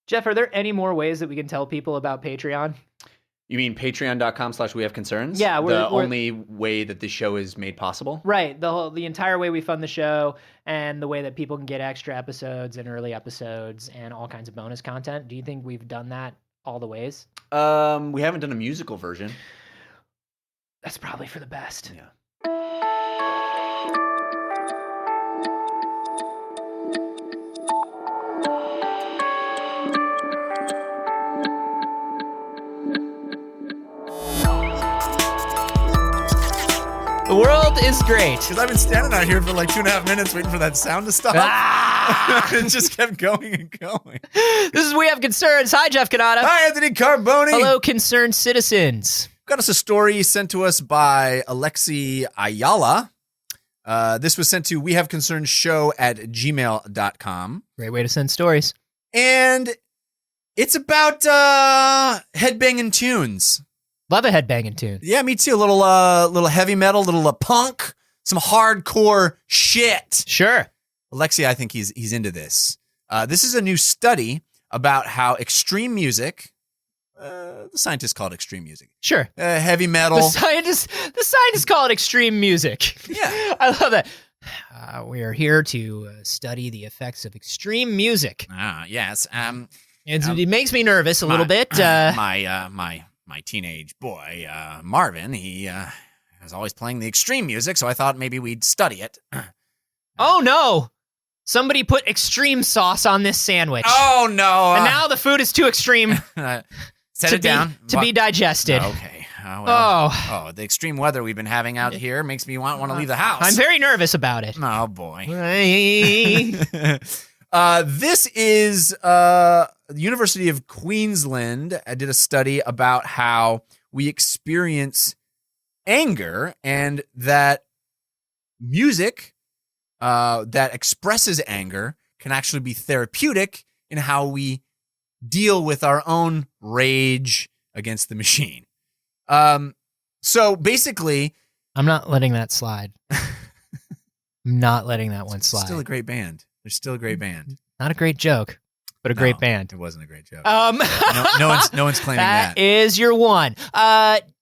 Jeff, are there any more ways that we can tell people about Patreon? You mean patreon.com/wehaveconcerns? Yeah. The only way that this show is made possible? Right. The entire way we fund the show and the way that people can get extra episodes and early episodes and all kinds of bonus content. Do you think we've done that all the ways? We haven't done a musical version. That's probably for the best. Yeah. The world is great. Because I've been standing out here for like 2.5 minutes waiting for that sound to stop. It just kept going and going. This is We Have Concerns. Hi, Jeff Canada. Hi, Anthony Carboni. Hello, concerned citizens. Got us a story sent to us by Alexi Ayala. This was sent to wehaveconcernshow@gmail.com. Great way to send stories. And it's about headbanging tunes. Love a headbanging tune. Yeah, me too. A little heavy metal, little punk, some hardcore shit. Sure. Alexi, I think he's into this. This is a new study about how extreme music, the scientists call it extreme music. Sure. Heavy metal. The scientists call it extreme music. Yeah. I love that. We are here to study the effects of extreme music. Yes. It makes me nervous a little bit. My teenage boy, Marvin, he was always playing the extreme music, so I thought maybe we'd study it. Oh, no. Somebody put extreme sauce on this sandwich. Oh, no. And now the food is too extreme Set it down. To be digested. Okay. The extreme weather we've been having out here makes me want to leave the house. I'm very nervous about it. Oh, boy. Hey. This is the University of Queensland. I did a study about how we experience anger and that music that expresses anger can actually be therapeutic in how we deal with our own rage against the machine. So basically, I'm not letting that slide. I'm not letting that one slide. Still a great band. They're still a great band. Not a great joke, but a great band. It wasn't a great joke. No one's claiming that. That is your one.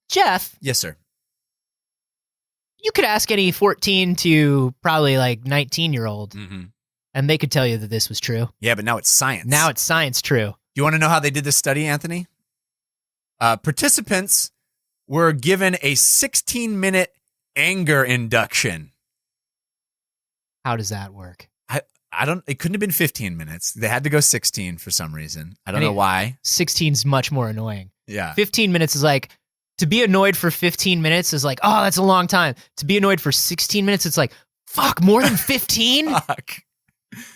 Jeff. Yes, sir. You could ask any 14 to probably like 19-year-old, and they could tell you that this was true. Yeah, but now it's science. Now it's science true. You want to know how they did this study, Anthony? Participants were given a 16-minute anger induction. How does that work? It couldn't have been 15 minutes. They had to go 16 for some reason. I don't know why. 16's much more annoying. Yeah. 15 minutes is like, to be annoyed for 15 minutes is like, oh, that's a long time. To be annoyed for 16 minutes, it's like, fuck, more than 15? Fuck.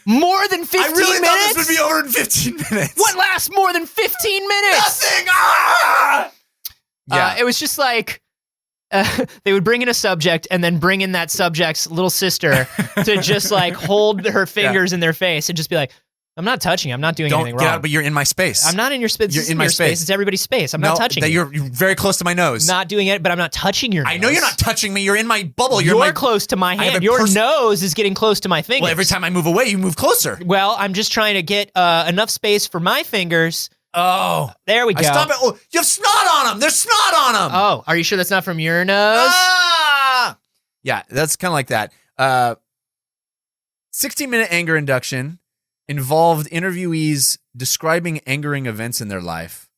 More than 15 minutes? I really thought this would be over in 15 minutes. What lasts more than 15 minutes? Nothing! Ah! Yeah. It was just like, they would bring in a subject and then bring in that subject's little sister to just like hold her fingers in their face and just be like, I'm not touching you. I'm not doing anything wrong. Yeah, but you're in my space. I'm not in your space. You're in my space. It's everybody's space. I'm not touching you. You're very close to my nose. Not doing it, but I'm not touching your nose. I know you're not touching me. You're in my bubble. You're close to my hand. Your nose is getting close to my fingers. Well, every time I move away, you move closer. Well, I'm just trying to get enough space for my fingers. Oh. There we go. Stop it. Oh, you have snot on them. There's snot on them. Oh, are you sure that's not from your nose? Ah! Yeah, that's kind of like that. 16-minute anger induction involved interviewees describing angering events in their life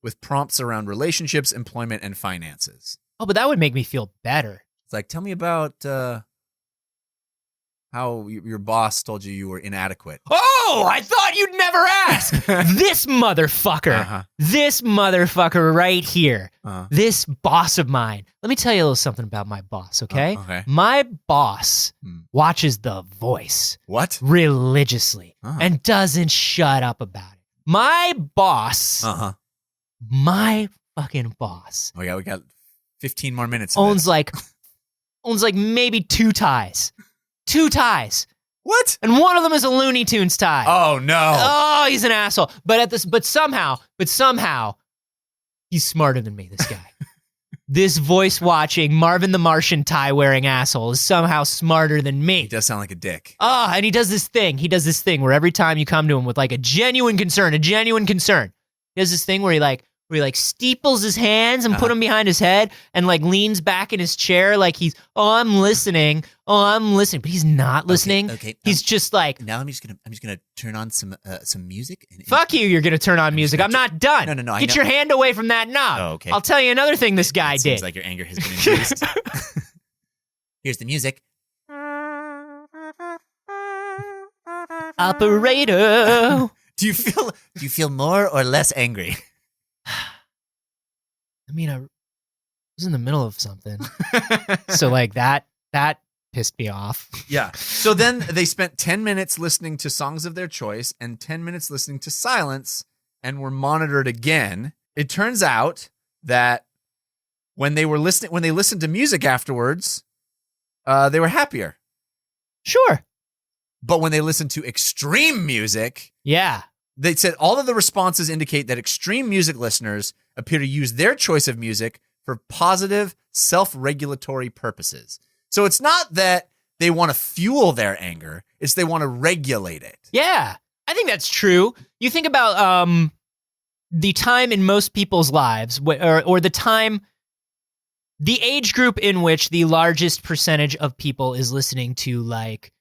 with prompts around relationships, employment, and finances. Oh, but that would make me feel better. It's like, tell me about how your boss told you were inadequate. Oh, I thought you'd never ask. This motherfucker. This motherfucker right here. This boss of mine. Let me tell you a little something about my boss, okay? Okay. My boss watches The Voice. What? Religiously. And doesn't shut up about it. My boss. My fucking boss. Oh, yeah, we got 15 more minutes. Owns like maybe 2 ties. 2 ties. What? And one of them is a Looney Tunes tie. Oh no. Oh, he's an asshole. But somehow, he's smarter than me, this guy. this voice-watching Marvin the Martian tie-wearing asshole is somehow smarter than me. He does sound like a dick. Oh, and he does this thing. He does this thing where every time you come to him with like a genuine concern, he does this thing where he steeples his hands and put them behind his head and like leans back in his chair like he's, I'm listening, but he's not listening. Okay. He's just like, Now I'm just gonna turn on some music. fuck you, you're gonna turn on music. I'm not done. No, I Get know. your hand away from that knob. Oh, okay. I'll tell you another thing this guy It did. seems like your anger has been increased. Here's the music. Operator. Do you feel more or less angry? I mean, I was in the middle of something. So like that pissed me off. Yeah. So then they spent 10 minutes listening to songs of their choice and 10 minutes listening to silence and were monitored again. It turns out that when they listened to music afterwards, they were happier. Sure. But when they listened to extreme music, Yeah. they said all of the responses indicate that extreme music listeners appear to use their choice of music for positive self-regulatory purposes. So it's not that they want to fuel their anger, it's they want to regulate it. Yeah. I think that's true. You think about the time in most people's lives or the age group in which the largest percentage of people is listening to like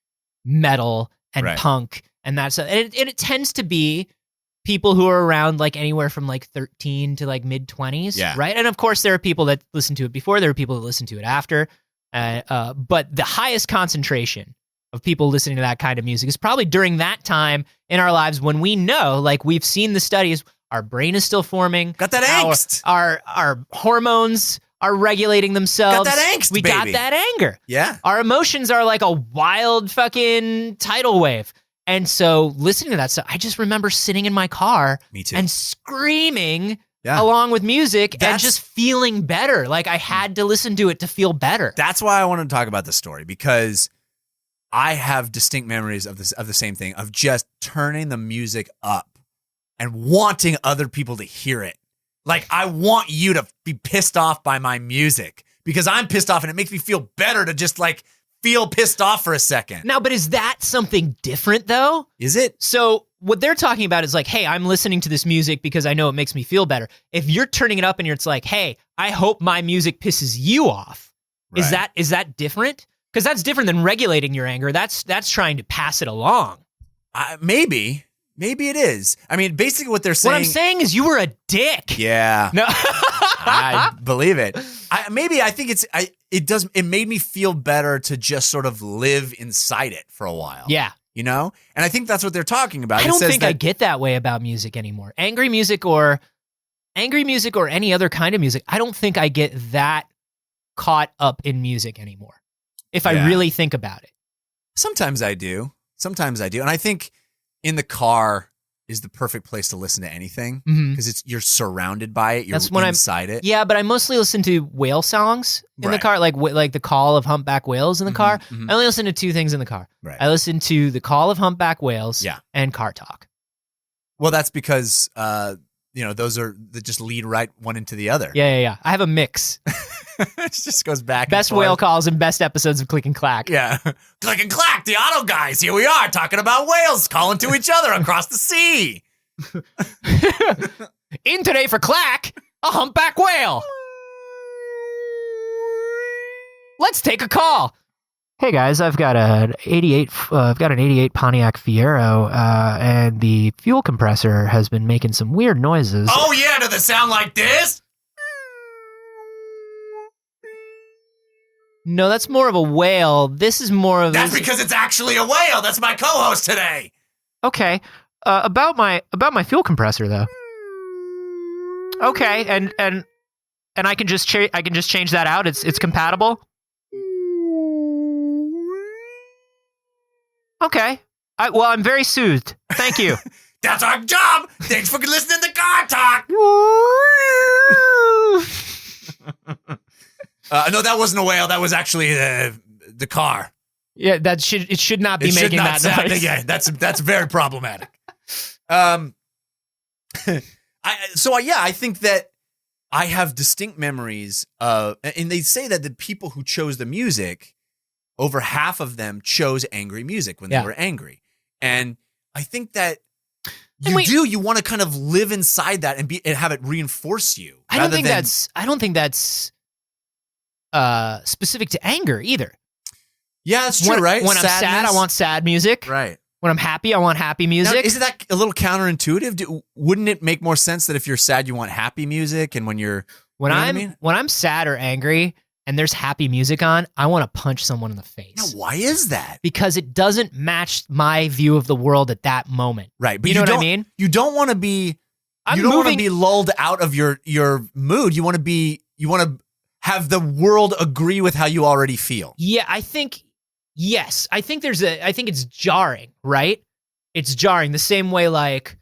metal and Right. punk and that's and it tends to be people who are around like anywhere from like 13 to like mid 20s, Yeah. right? And of course there are people that listen to it before, there are people that listen to it after. But the highest concentration of people listening to that kind of music is probably during that time in our lives when we know, like we've seen the studies, our brain is still forming. Got that angst. Our hormones are regulating themselves. Got that angst, We got baby. that anger. Yeah. Our emotions are like a wild fucking tidal wave. And so listening to that stuff, I just remember sitting in my car Me too. and screaming Yeah. along with music and That's- just feeling better. Like I had to listen to it to feel better. That's why I wanted to talk about this story, because I have distinct memories of the same thing, of just turning the music up and wanting other people to hear it. Like, I want you to be pissed off by my music because I'm pissed off and it makes me feel better to just like feel pissed off for a second. Now, but is that something different though? Is it? So what they're talking about is like, hey, I'm listening to this music because I know it makes me feel better. If you're turning it up and it's like, hey, I hope my music pisses you off. Is Right. that different? Because that's different than regulating your anger. That's trying to pass it along. Maybe it is. I mean, basically what they're saying. What I'm saying is you were a dick. Yeah. No. I believe it. I think it made me feel better to just sort of live inside it for a while. Yeah. You know? And I think that's what they're talking about. I don't think I get that way about music anymore. Angry music or any other kind of music, I don't think I get that caught up in music anymore. If I Yeah. really think about it. Sometimes I do. And I think in the car is the perfect place to listen to anything Mhm. because you're surrounded by it. You're That's when inside it. Yeah, but I mostly listen to whale songs in the Right. car, like the call of humpback whales in the car. mhm. I only listen to two things in the car. Right. I listen to the call of humpback whales Yeah. and car talk. Well, that's because those are that just lead right one into the other. Yeah. I have a mix. It just goes back. Best and forth. whale calls and best episodes of Click and Clack. Yeah. Click and clack, the auto guys. Here we are talking about whales calling to each other across the sea. In today for Clack, a humpback whale. Let's take a call. Hey guys, I've got an 88 Pontiac Fiero, and the fuel compressor has been making some weird noises. Oh, yeah. Does it sound like this? No, that's more of a whale. This is more of That's because it's actually a whale. That's my co-host today. Okay. About my fuel compressor though. Okay, and I can just change that out. It's compatible. Okay. I'm very soothed. Thank you. That's our job. Thanks for listening to Car Talk. No, that wasn't a whale. That was actually the car. Yeah, it should not be It should making not that sound- noise. Yeah, that's very problematic. I think that I have distinct memories of, and they say that the people who chose the music, over half of them chose angry music when they were angry. And I think that you want to kind of live inside that and have it reinforce you. I don't think that's specific to anger either. Yeah, that's true, right? When I'm sad, I want sad music. Right. When I'm happy, I want happy music. Now, isn't that a little counterintuitive? Wouldn't it make more sense that if you're sad, you want happy music, and when I'm sad or angry and there's happy music on, I want to punch someone in the face. Now, why is that? Because it doesn't match my view of the world at that moment. Right, but you know what I mean? You don't want to be. You don't want to be lulled out of your mood. You want to have the world agree with how you already feel. Yeah, I think. Yes, I think it's jarring, right? It's jarring the same way like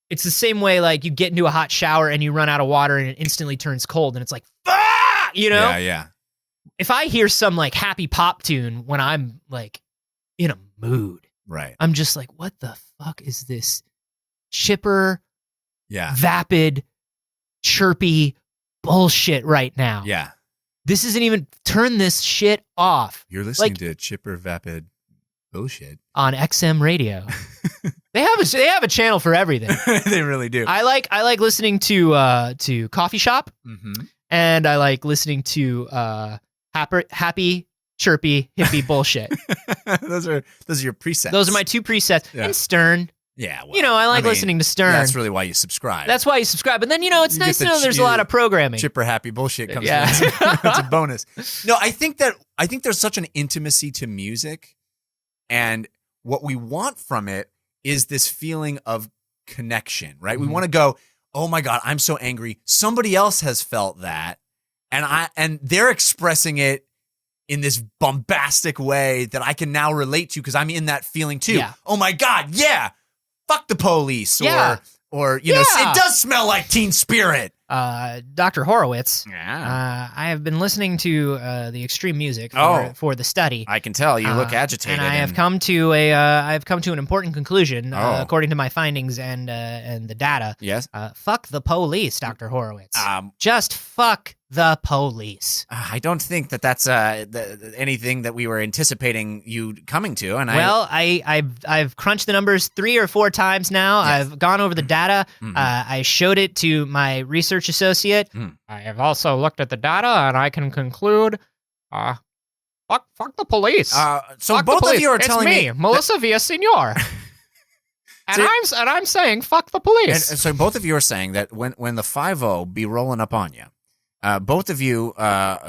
you get into a hot shower and you run out of water and it instantly turns cold and it's like, ah! You know? Yeah. If I hear some like happy pop tune when I'm like in a mood, right? I'm just like, what the fuck is this chipper, vapid, chirpy bullshit right now? Yeah. This isn't even, turn this shit off. You're listening to chipper vapid bullshit on XM radio. They have a channel for everything. They really do. I like listening to Coffee Shop, and I like listening to happy, chirpy, hippie bullshit. Those are your presets. Those are my two presets. And Stern. Yeah, well, I like listening to Stern. That's really why you subscribe. That's why you subscribe. But then, it's nice to know there's a lot of programming. Chipper happy bullshit comes in. It's a bonus. No, I think there's such an intimacy to music, and what we want from it is this feeling of connection, right? We want to go, oh my God, I'm so angry. Somebody else has felt that, and they're expressing it in this bombastic way that I can now relate to because I'm in that feeling too. Yeah. Oh my God, yeah. Fuck the police, or it does smell like Teen Spirit. Dr. Horowitz. Yeah. I have been listening to the extreme music for the study. I can tell you look agitated. And I have come to an important conclusion according to my findings and the data. Yes. Fuck the police, Dr. Horowitz. Just fuck the police. I don't think that's anything that we were anticipating you coming to. And I've crunched the numbers 3 or 4 times now. Yes. I've gone over the data. I showed it to my research associate. I have also looked at the data, and I can conclude, fuck the police. So fuck both of you are telling me, Melissa Villasenor. And I'm saying, fuck the police. And so both of you are saying that when the 5-0 be rolling up on you, both of you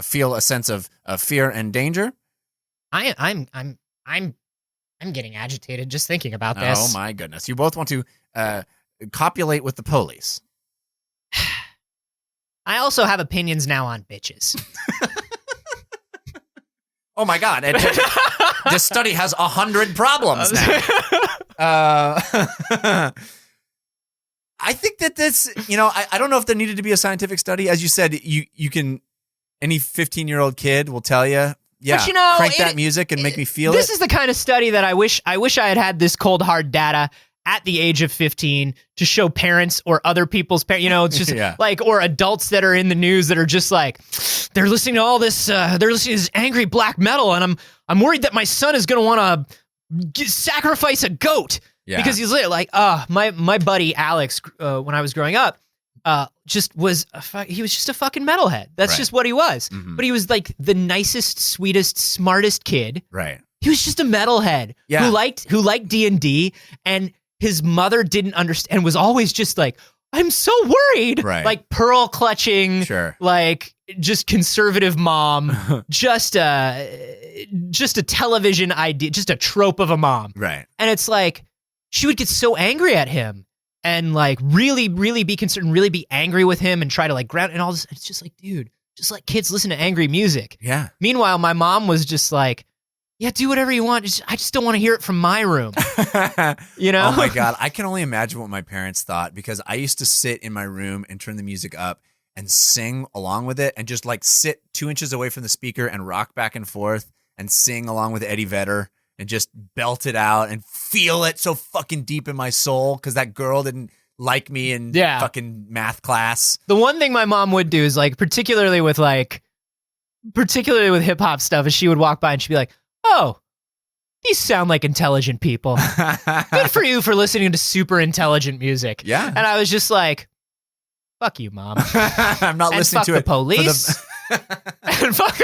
feel a sense of fear and danger. I'm getting agitated just thinking about this. Oh my goodness! You both want to copulate with the police. I also have opinions now on bitches. Oh my God! This study has 100 problems now. I think that this, I don't know if there needed to be a scientific study. As you said, you can, any 15-year-old kid will tell you, crank that music and make me feel This is the kind of study that I wish I had this cold, hard data at the age of 15 to show parents or other people's parents, it's just or adults that are in the news that are just like, they're listening to all this, they're listening to this angry black metal, and I'm worried that my son is going to want to sacrifice a goat. Yeah. Because he's like, my buddy Alex, when I was growing up, he was just a fucking metalhead. That's just what he was. Mm-hmm. But he was like the nicest, sweetest, smartest kid. Right. He was just a metalhead who liked D&D, and his mother didn't understand and was always just like, I'm so worried. Right. Like pearl clutching, like just conservative mom, just a television idea, just a trope of a mom. Right. And it's like, she would get so angry at him and like really, really be concerned, really be angry with him and try to like ground and all this. It's just like, dude, just let kids listen to angry music. Yeah. Meanwhile, my mom was just like, yeah, do whatever you want. I just don't want to hear it from my room. Oh my God. I can only imagine what my parents thought, because I used to sit in my room and turn the music up and sing along with it and just like sit 2 inches away from the speaker and rock back and forth and sing along with Eddie Vedder. And just belt it out and feel it so fucking deep in my soul, because that girl didn't like me in Yeah. fucking math class. The one thing my mom would do is like, particularly with hip hop stuff, is she would walk by and she'd be like, "Oh, these sound like intelligent people. Good for you for listening to super intelligent music." Yeah. And I was just like, "Fuck you, mom." I'm not And listening fuck to the it. for police. And fuck.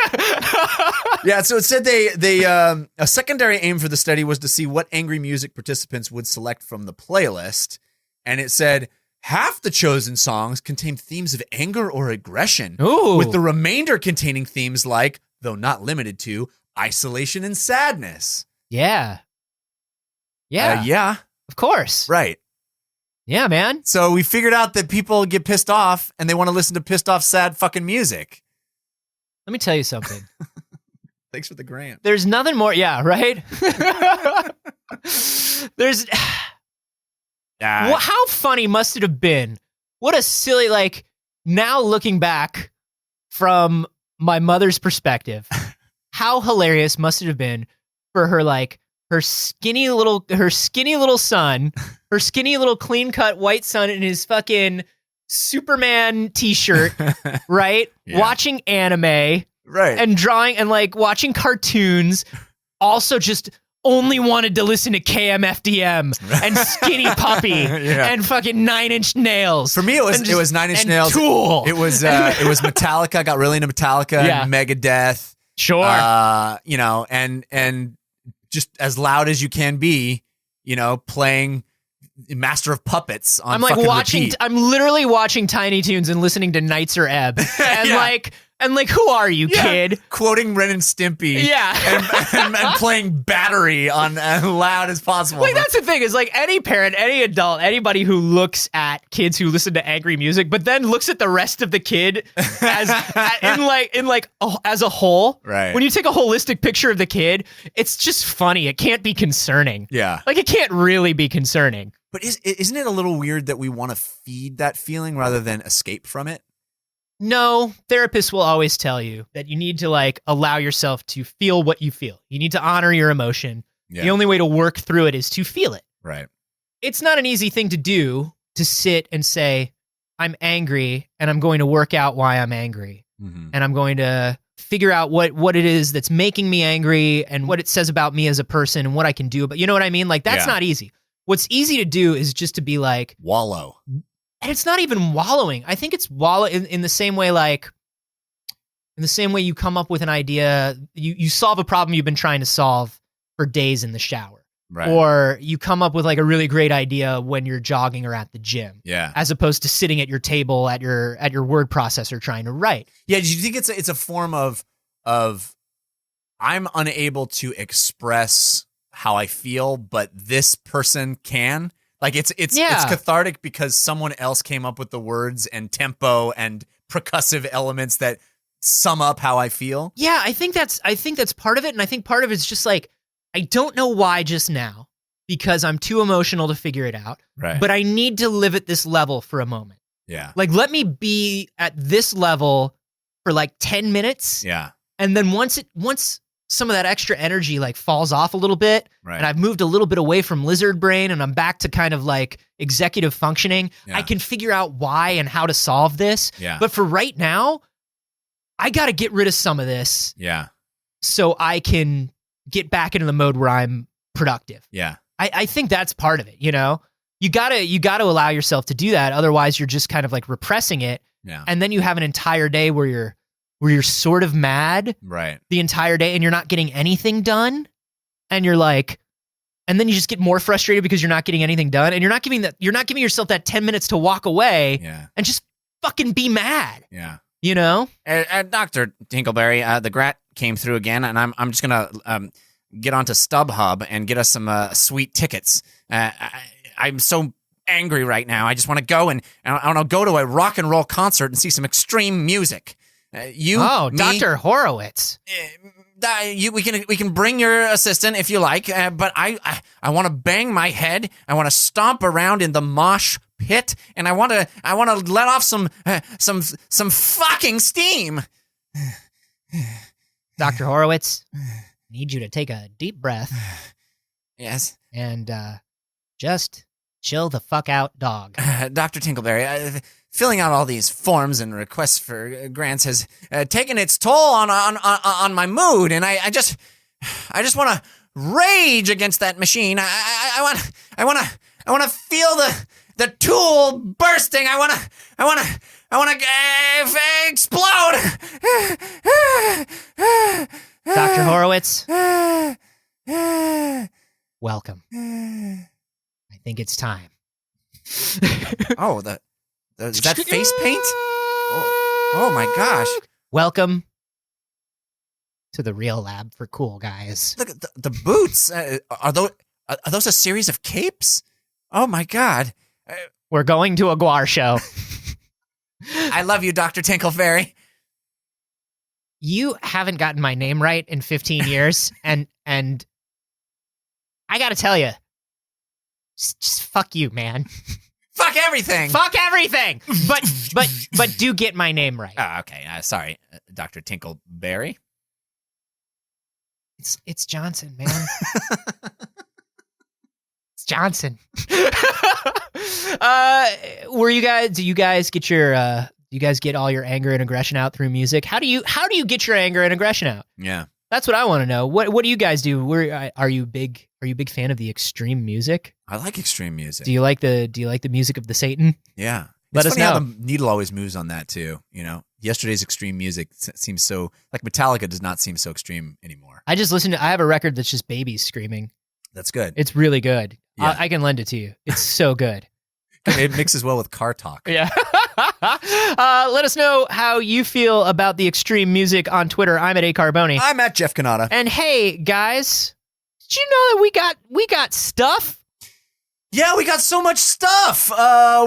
Yeah, so it said they a secondary aim for the study was to see what angry music participants would select from the playlist, and it said half the chosen songs contained themes of anger or aggression, Ooh. with the remainder containing themes like, though not limited to, isolation and sadness. Yeah. Yeah. Yeah, Of course. right. Yeah, man. So we figured out that people get pissed off and they want to listen to pissed off, sad fucking music. Let me tell you something. Thanks for the grant. There's nothing more. Yeah, right? There's. How funny must it have been? What a silly, like, now looking back from my mother's perspective, how hilarious must it have been for her, like, her skinny little son, her skinny little clean cut white son in his fucking Superman t-shirt, right? Yeah. Watching anime Right. and drawing and like watching cartoons, also just only wanted to listen to KMFDM and Skinny Puppy Yeah. and fucking 9 Inch Nails. For me, it was 9 Inch and Nails. Tool. It was Metallica. I got really into Metallica Yeah. and Megadeth. Sure. And just as loud as you can be, playing Master of Puppets on I'm like fucking watching. repeat. I'm literally watching Tiny Toons and listening to Knights or Ebb, and Yeah. like, who are you, kid? Quoting Ren and Stimpy. Yeah. and playing Battery on loud as possible. Like, that's the thing, is like any parent, any adult, anybody who looks at kids who listen to angry music, but then looks at the rest of the kid as as a whole. Right. When you take a holistic picture of the kid, it's just funny. It can't be concerning. Yeah. Like, it can't really be concerning. But isn't it a little weird that we want to feed that feeling rather than escape from it? No, therapists will always tell you that you need to like allow yourself to feel what you feel. You need to honor your emotion. Yeah. The only way to work through it is to feel it. Right. It's not an easy thing to do, to sit and say, I'm angry and I'm going to work out why I'm angry. Mm-hmm. And I'm going to figure out what it is that's making me angry and what it says about me as a person and what I can do. But you know what I mean? Like, that's Yeah. not easy. What's easy to do is just to be like, Wallow. and it's not even wallowing. I think it's wallow in the same way, like, in the same way you come up with an idea, you solve a problem you've been trying to solve for days in the shower. Right. Or you come up with like a really great idea when you're jogging or at the gym, Yeah. as opposed to sitting at your table at your word processor trying to write. Yeah. Do you think it's a form of I'm unable to express how I feel, but this person can? Like it's cathartic because someone else came up with the words and tempo and percussive elements that sum up how I feel. Yeah, I think that's part of it, and I think part of it's just like, I don't know why just now, because I'm too emotional to figure it out. Right. But I need to live at this level for a moment. Yeah. Like, let me be at this level for like 10 minutes. Yeah. And then once some of that extra energy like falls off a little bit, Right. and I've moved a little bit away from lizard brain and I'm back to kind of like executive functioning, Yeah. I can figure out why and how to solve this. Yeah. But for right now, I got to get rid of some of this Yeah. so I can get back into the mode where I'm productive. Yeah. I think that's part of it. You gotta allow yourself to do that. Otherwise you're just kind of like repressing it. Yeah. And then you have an entire day where you're sort of mad Right. the entire day and you're not getting anything done. And you're like, and then you just get more frustrated because you're not getting anything done. And you're not giving yourself that 10 minutes to walk away Yeah. and just fucking be mad. Yeah. You know? Dr. Tinkleberry, the Grat came through again, and I'm just going to get onto StubHub and get us some sweet tickets. I'm so angry right now. I just want to go and I want to go to a rock and roll concert and see some extreme music. Oh, me, Dr. Horowitz. we can bring your assistant if you like, but I want to bang my head. I want to stomp around in the mosh pit, and I want to let off some fucking steam. Dr. Horowitz, need you to take a deep breath Yes. and just Chill the fuck out, dog. Dr. Tinkleberry, filling out all these forms and requests for grants has taken its toll on my mood, and I just want to rage against that machine. I want to feel the tool bursting. I want to explode. Dr. Horowitz, welcome. I think it's time. Oh, is that face paint? Oh my gosh. Welcome to the real lab for cool guys. Look at the boots. Are those a series of capes? Oh my God. We're going to a Guar show. I love you, Dr. Tinkleberry. You haven't gotten my name right in 15 years, and I gotta tell you, just fuck you, man. Fuck everything. Fuck everything. But do get my name right. Oh, okay. Sorry, Dr. Tinkleberry. It's Johnson, man. It's Johnson. Do you guys get all your anger and aggression out through music? How do you get your anger and aggression out? Yeah. That's what I want to know. What do you guys do? Are you a big fan of the extreme music? I like extreme music. Do you like the music of the Satan? Yeah. Let it's us funny know. how the needle always moves on that too. You know, yesterday's extreme music seems so like Metallica does not seem so extreme anymore. I have a record that's just babies screaming. That's good. It's really good. Yeah. I can lend it to you. It's so good. It mixes well with car talk. Yeah. Let us know how you feel about the extreme music on Twitter. I'm at Acarboni. I'm at Jeff Canada. And hey, guys, did you know that we got stuff? Yeah, we got so much stuff.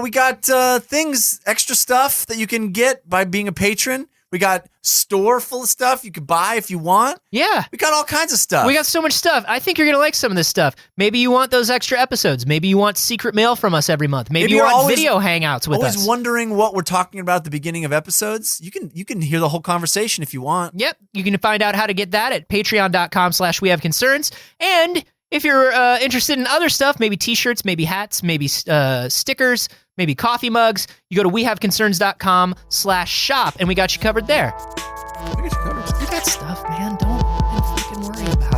We got extra stuff that you can get by being a patron. We got store full of stuff you can buy if you want. Yeah. We got all kinds of stuff. We got so much stuff. I think you're going to like some of this stuff. Maybe you want those extra episodes. Maybe you want secret mail from us every month. Maybe you you're want always- video hangouts with us. Always wondering what we're talking about at the beginning of episodes. You can hear the whole conversation if you want. Yep. You can find out how to get that at patreon.com/wehaveconcerns. And if you're interested in other stuff, maybe t-shirts, maybe hats, maybe stickers, maybe coffee mugs, you go to wehaveconcerns.com/shop and we got you covered there. We got you covered. We got stuff, man. Don't fucking worry about it.